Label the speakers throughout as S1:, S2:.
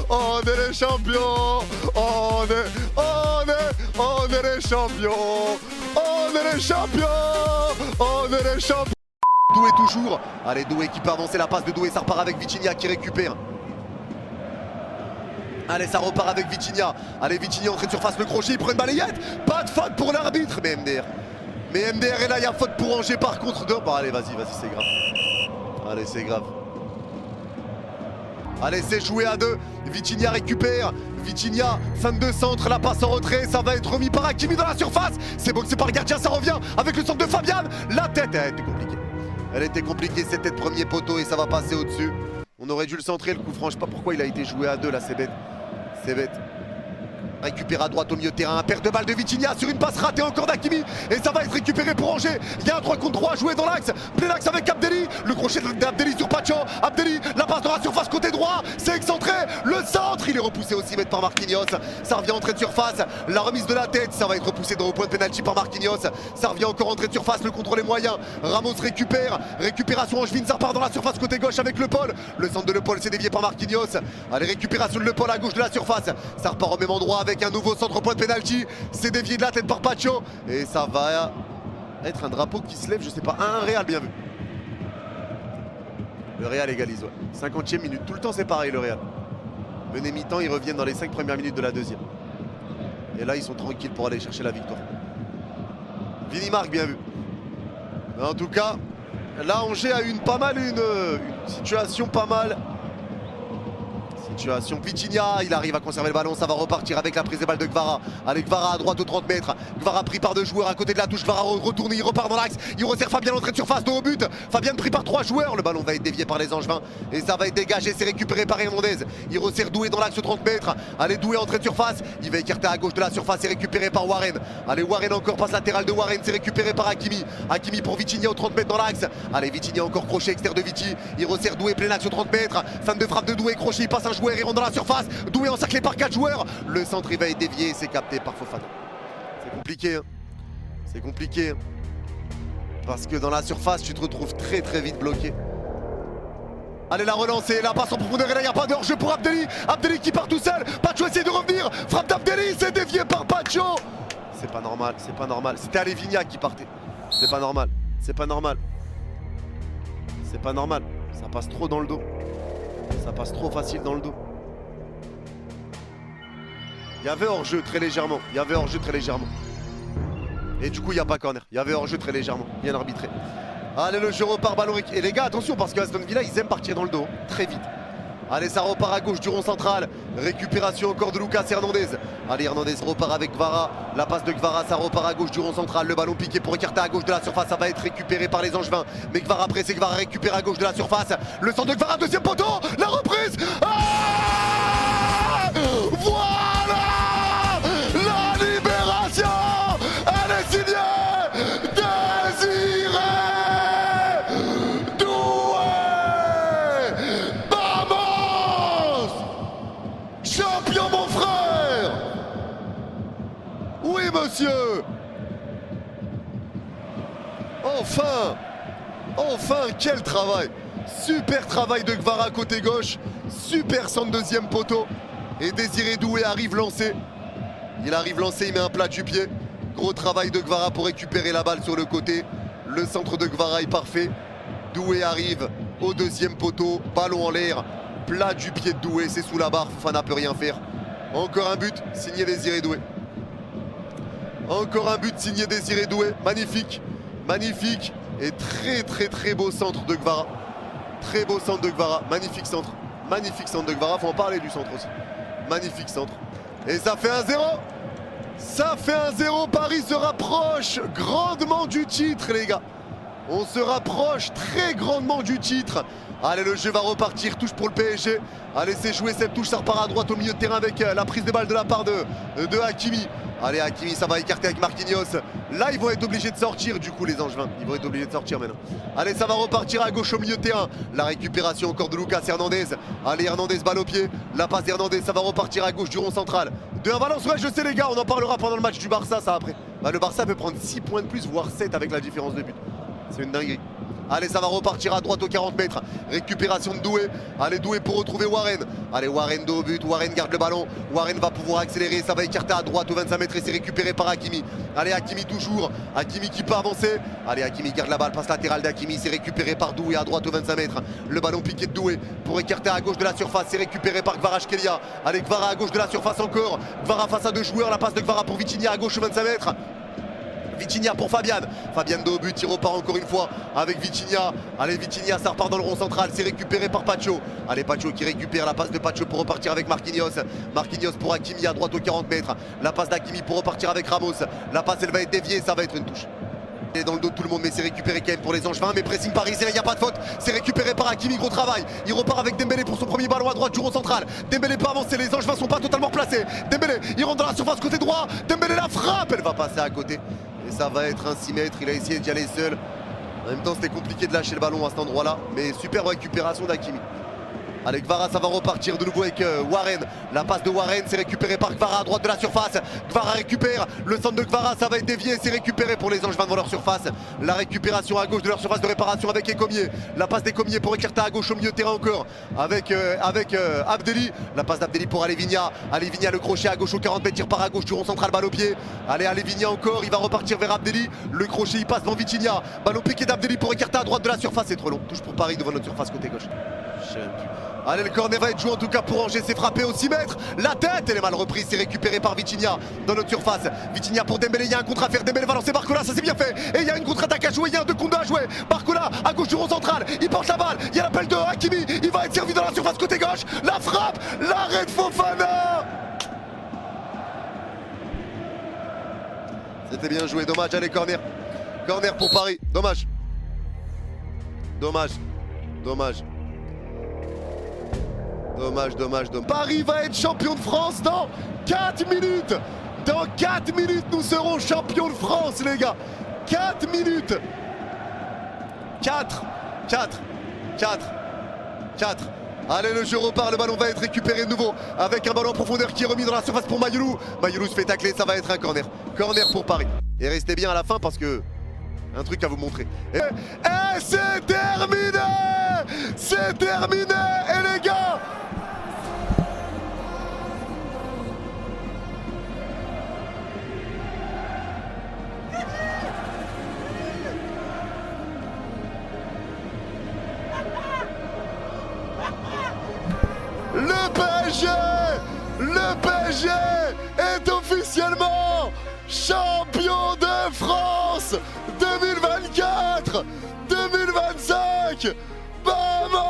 S1: On est les champions. On est les champions. On est les champions. On est les champions. Doué toujours. Allez, Doué qui peut avancer, la passe de Doué, ça repart avec Vitinha qui récupère. Allez, ça repart avec Vitinha. Allez, Vitinha entrée de surface, le crochet, il prend une balayette. Pas de faute pour l'arbitre, mais MDR. Mais MDR est là, il y a faute pour Angers par contre. Bon, allez, vas-y, c'est grave. Allez, c'est grave. Allez, c'est joué à deux. Vitinha récupère. Vitinha, fin de centre, la passe en retrait. Ça va être remis par Hakimi dans la surface. C'est boxé par le gardien, ça revient avec le centre de Fabian. La tête, elle était compliquée. Elle était compliquée, c'était le premier poteau et ça va passer au-dessus. On aurait dû le centrer, le coup franc. Je sais pas pourquoi il a été joué à deux là, c'est bête. C'est bête. Récupère à droite au milieu de terrain, perte de balle de Vitinha sur une passe ratée encore d'Hakimi et ça va être récupéré pour Angers. Il y a un 3 contre 3 joué dans l'axe, plein axe avec Abdelli, le crochet d'Abdelli sur Pacho. Abdelli, la passe dans la surface côté droit, c'est excentré, le centre, il est repoussé aussi par Marquinhos. Ça revient entrée de surface, la remise de la tête, ça va être repoussé dans le point de pénalty par Marquinhos. Ça revient encore entrée de surface, le contrôle est moyen. Ramos récupère, récupération Angevine, ça repart dans la surface côté gauche avec Le Paul. Le centre de Le Paul s'est dévié par Marquinhos. Allez, récupération de Le Paul à gauche de la surface, ça repart au même endroit avec un nouveau centre au point de pénalty. C'est dévié de la tête par Pacho et ça va être un drapeau qui se lève, je sais pas, un Real, bien vu. Le Real égalise, ouais. 50e minute, tout le temps c'est pareil le Real. Mené mi-temps, ils reviennent dans les 5 premières minutes de la deuxième. Et là ils sont tranquilles pour aller chercher la victoire. Vini marque, bien vu. Mais en tout cas, là Angers a eu une situation pas mal. Situation Vitinha, il arrive à conserver le ballon, ça va repartir avec la prise de balle de Guevara. Allez, Guevara à droite aux 30 mètres. Guevara pris par 2 joueurs à côté de la touche. Guevara retourne, il repart dans l'axe. Il resserre Fabien l'entrée de surface, dos au but. Fabien pris par 3 joueurs. Le ballon va être dévié par les Angevins et ça va être dégagé. C'est récupéré par Hernandez. Il resserre Doué dans l'axe aux 30 mètres. Allez, Doué entrée de surface. Il va écarter à gauche de la surface et récupéré par Warren. Allez, Warren encore, passe latérale de Warren. C'est récupéré par Hakimi. Hakimi pour Vitinha aux 30 mètres dans l'axe. Allez, Vitinha encore crochet externe de Viti. Il resserre Doué plein axe aux 30 mètres. Fin de frappe de Doué, crochet, il passe un joueur et rentre dans la surface. Doué encerclé par 4 joueurs. Le centre il va être dévié et c'est capté par Fofana. C'est compliqué, hein. C'est compliqué, hein. Parce que dans la surface tu te retrouves très vite bloqué. Allez, la relancer, la passe en profondeur et là il n'y a pas de hors-jeu pour Abdelli. Abdelli qui part tout seul. Pacho essaie de revenir. Frappe d'Abdelli, c'est dévié par Pacho. C'est pas normal, c'est pas normal. C'était Alevinia qui partait. C'est pas normal, c'est pas normal. C'est pas normal. Ça passe trop dans le dos. Ça passe trop facile dans le dos. Il y avait hors-jeu très légèrement. Il y avait hors-jeu très légèrement. Et du coup, il n'y a pas corner. Il y avait hors-jeu très légèrement. Bien arbitré. Allez, le jeu repart, ballon. Et les gars, attention, parce que Aston Villa, ils aiment partir dans le dos. Très vite. Allez, ça repart à gauche du rond central. Récupération encore de Lucas Hernandez. Allez, Hernandez repart avec Guevara. La passe de Guevara, ça repart à gauche du rond central. Le ballon piqué pour écarter à gauche de la surface. Ça va être récupéré par les Angevins. Mais Guevara pressé, Guevara récupère à gauche de la surface. Le centre de Guevara, deuxième poteau. La reprise. Ah, voilà. Elle est signée Désiré Doué. Vamos, champion mon frère. Oui monsieur. Enfin, quel travail. Super travail de Guevara côté gauche. Super centre deuxième poteau. Et Désiré Doué arrive lancé. Il arrive lancé, il met un plat du pied. Gros travail de Guevara pour récupérer la balle sur le côté. Le centre de Guevara est parfait. Doué arrive au deuxième poteau. Ballon en l'air. Plat du pied de Doué. C'est sous la barre. Fofana peut rien faire. Encore un but signé Désiré Doué. Encore un but signé Désiré Doué. Magnifique. Magnifique. Et très beau centre de Guevara. Très beau centre de Guevara. Magnifique centre. Magnifique centre de Guevara. Faut en parler du centre aussi. Magnifique centre. Et ça fait 1-0. Ça fait 1-0. Paris se rapproche grandement du titre, les gars. On se rapproche très grandement du titre. Allez, le jeu va repartir. Touche pour le PSG. Allez, c'est joué cette touche. Ça repart à droite au milieu de terrain avec la prise de balle de la part de Hakimi. Allez, Hakimi, ça va écarter avec Marquinhos. Là, ils vont être obligés de sortir, du coup, les Angevins. Ils vont être obligés de sortir maintenant. Allez, ça va repartir à gauche au milieu de terrain. La récupération encore de Lucas Hernandez. Allez, Hernandez, balle au pied. La passe d'Hernandez, ça va repartir à gauche du rond central. 2-1 Valence, ouais, je sais, les gars, on en parlera pendant le match du Barça, ça après. Bah, le Barça peut prendre 6 points de plus, voire 7 avec la différence de but. C'est une dinguerie. Allez, ça va repartir à droite aux 40 mètres. Récupération de Doué. Allez, Doué pour retrouver Warren. Allez, Warren dos au but. Warren garde le ballon. Warren va pouvoir accélérer. Ça va écarter à droite aux 25 mètres et c'est récupéré par Hakimi. Allez, Hakimi toujours. Hakimi qui peut avancer. Allez, Hakimi garde la balle. Passe latérale d'Hakimi. C'est récupéré par Doué à droite aux 25 mètres. Le ballon piqué de Doué pour écarter à gauche de la surface. C'est récupéré par Kvaratskhelia. Allez, Kvara à gauche de la surface encore. Kvara face à deux joueurs. La passe de Kvara pour Vitinha à gauche aux 25 mètres. Vitinha pour Fabian. Fabian de au but, il repart encore une fois avec Vitinha. Allez, Vitinha, ça repart dans le rond central. C'est récupéré par Pacho. Allez, Pacho qui récupère la passe de Pacho pour repartir avec Marquinhos. Marquinhos pour Hakimi à droite aux 40 mètres. La passe d'Hakimi pour repartir avec Ramos. La passe, elle va être déviée, ça va être une touche. Il est dans le dos de tout le monde, mais c'est récupéré quand même pour les Angevins. Mais pressing parisien, il n'y a pas de faute. C'est récupéré par Hakimi, gros travail. Il repart avec Dembélé pour son premier ballon à droite du rond central. Dembélé peut avancer, les Angevins sont pas totalement placés. Dembélé, il rentre dans la surface côté droit. Dembélé la frappe, elle va passer à côté. Et ça va être un 6 mètres, il a essayé d'y aller seul. En même temps, c'était compliqué de lâcher le ballon à cet endroit-là. Mais super récupération d'Hakimi. Allez, Kvara, ça va repartir de nouveau avec Warren. La passe de Warren, c'est récupéré par Kvara à droite de la surface. Kvara récupère. Le centre de Kvara, ça va être dévié. C'est récupéré pour les Angevins devant leur surface. La récupération à gauche de leur surface de réparation avec Ecomier. La passe d'Ecomier pour écarter à gauche au milieu de terrain encore. Avec Abdelli. La passe d'Abdelli pour Alevinha. Alevinha, le crochet à gauche au 40 mètres. Tire par à gauche du rond central, balle au pied. Allez, Alevinha encore. Il va repartir vers Abdelli. Le crochet, il passe devant Vitinha. Ballon piqué d'Abdelli pour écarter à droite de la surface. C'est trop long. Touche pour Paris devant notre surface côté gauche. Allez, le corner va être joué en tout cas pour Angers, c'est frappé au 6 mètres. La tête, elle est mal reprise, c'est récupéré par Vitinha dans notre surface. Vitinha pour Dembélé, il y a un contre à faire. Dembélé va lancer Barcola, ça c'est bien fait. Et il y a une contre-attaque à jouer, il y a un 2 contre 2 à jouer. Barcola à gauche du rond central, il porte la balle. Il y a l'appel de Hakimi, il va être servi dans la surface côté gauche. La frappe, l'arrêt de Fofana. C'était bien joué, dommage, allez, corner. Corner pour Paris, dommage. Dommage, dommage. Dommage, dommage, dommage. Paris va être champion de France dans 4 minutes. Dans 4 minutes, nous serons champions de France, les gars. 4 minutes. 4. Allez, le jeu repart, le ballon va être récupéré de nouveau avec un ballon en profondeur qui est remis dans la surface pour Mayoulou. Mayoulou se fait tacler, ça va être un corner. Corner pour Paris. Et restez bien à la fin parce que un truc à vous montrer. Et c'est terminé. C'est terminé. Et les gars, le PSG est officiellement champion de France 2024-2025. Vamos!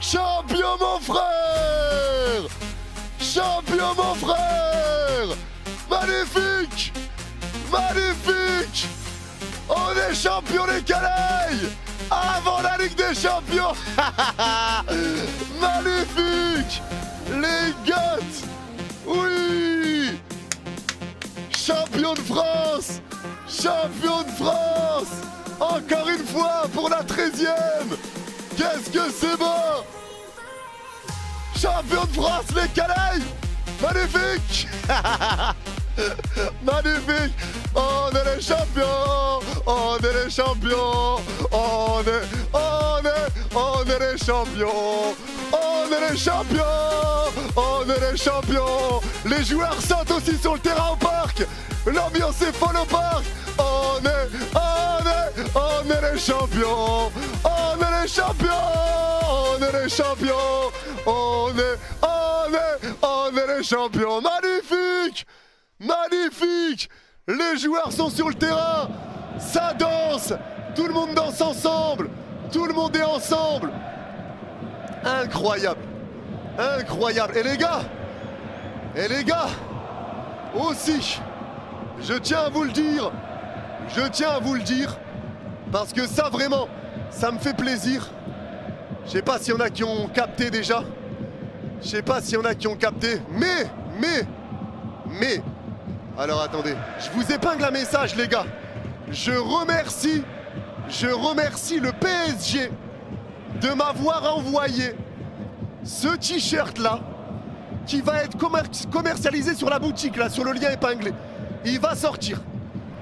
S1: Champion mon frère! Champion mon frère! Magnifique! Magnifique! On est champion les Canailles! Avant la Ligue des Champions. Magnifique. Les Goths. Oui. Champion de France. Champion de France. Encore une fois pour la 13e. Qu'est-ce que c'est beau. Champion de France les Canailles. Magnifique. Magnifique. On est les champions. On est les champions. On est les champions. On est les champions. On est les champions. Les joueurs sautent aussi sur le terrain au parc. L'ambiance est folle au parc. On est les champions. On est les champions. On est les champions. On est les champions. Magnifique. Magnifique. Les joueurs sont sur le terrain. Ça danse. Tout le monde danse ensemble. Tout le monde est ensemble. Incroyable. Incroyable. Et les gars aussi, je tiens à vous le dire. Parce que ça vraiment, ça me fait plaisir. Je sais pas s'il y en a qui ont capté déjà. Mais. Alors attendez, je vous épingle un message les gars. Je remercie le PSG de m'avoir envoyé ce t-shirt là qui va être commercialisé sur la boutique là, sur le lien épinglé. Il va sortir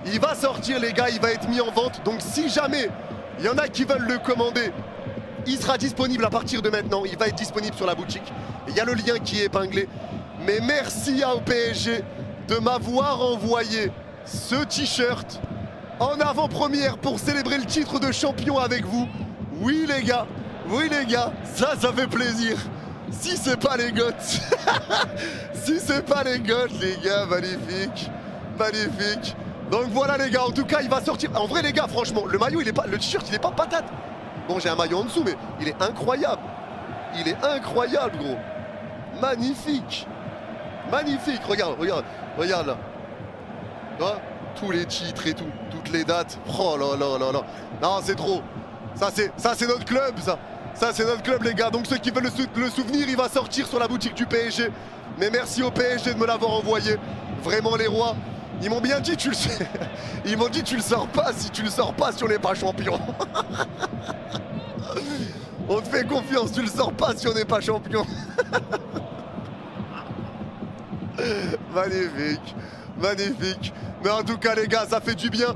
S1: Il va sortir les gars, il va être mis en vente. Donc si jamais il y en a qui veulent le commander, il sera disponible à partir de maintenant. Il va être disponible sur la boutique. Il y a le lien qui est épinglé. Mais merci au PSG de m'avoir envoyé ce t-shirt en avant-première pour célébrer le titre de champion avec vous. Oui les gars, ça fait plaisir. Si c'est pas les goths, si c'est pas les goths les gars, magnifique, magnifique. Donc voilà les gars, en tout cas il va sortir. En vrai les gars, franchement, le maillot il est pas, le t-shirt il est pas patate. Bon j'ai un maillot en dessous mais il est incroyable. Il est incroyable gros. Magnifique. Magnifique, regarde là. Hein, tous les titres et tout, toutes les dates. Oh là là là là. Non, c'est trop. Ça c'est notre club, ça. Ça c'est notre club les gars. Donc ceux qui veulent le souvenir, il va sortir sur la boutique du PSG. Mais merci au PSG de me l'avoir envoyé. Vraiment les rois. Ils m'ont bien dit tu le sais. Ils m'ont dit tu le sors pas si on n'est pas champion. On te fait confiance, tu le sors pas si on n'est pas champion. Magnifique, magnifique. Mais en tout cas les gars, ça fait du bien.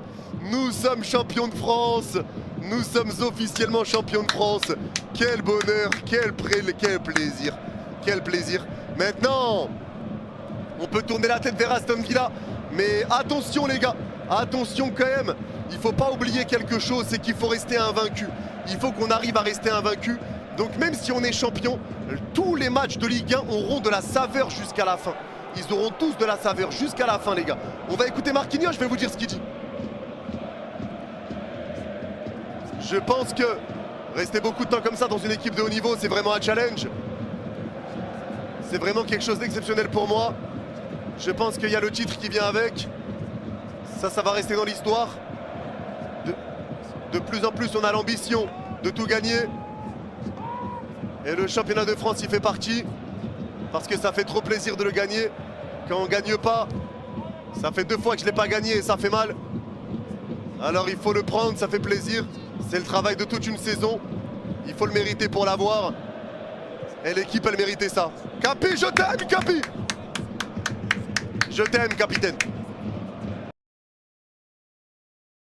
S1: Nous sommes champions de France. Nous sommes officiellement champions de France. Quel bonheur, quel plaisir. Quel plaisir. Maintenant, on peut tourner la tête vers Aston Villa. Mais attention les gars, attention quand même. Il ne faut pas oublier quelque chose, c'est qu'il faut rester invaincu. Il faut qu'on arrive à rester invaincu. Donc même si on est champion, tous les matchs de Ligue 1 auront de la saveur jusqu'à la fin. Ils auront tous de la saveur jusqu'à la fin les gars. On va écouter Marquinhos, je vais vous dire ce qu'il dit. Je pense que rester beaucoup de temps comme ça dans une équipe de haut niveau, c'est vraiment un challenge. C'est vraiment quelque chose d'exceptionnel pour moi. Je pense qu'il y a le titre qui vient avec. Ça va rester dans l'histoire. De plus en plus, on a l'ambition de tout gagner. Et le championnat de France y fait partie. Parce que ça fait trop plaisir de le gagner. Quand on ne gagne pas, ça fait 2 fois que je ne l'ai pas gagné et ça fait mal. Alors il faut le prendre, ça fait plaisir. C'est le travail de toute une saison. Il faut le mériter pour l'avoir. Et l'équipe, elle méritait ça. Capi, je t'aime, Capi! Je t'aime, capitaine.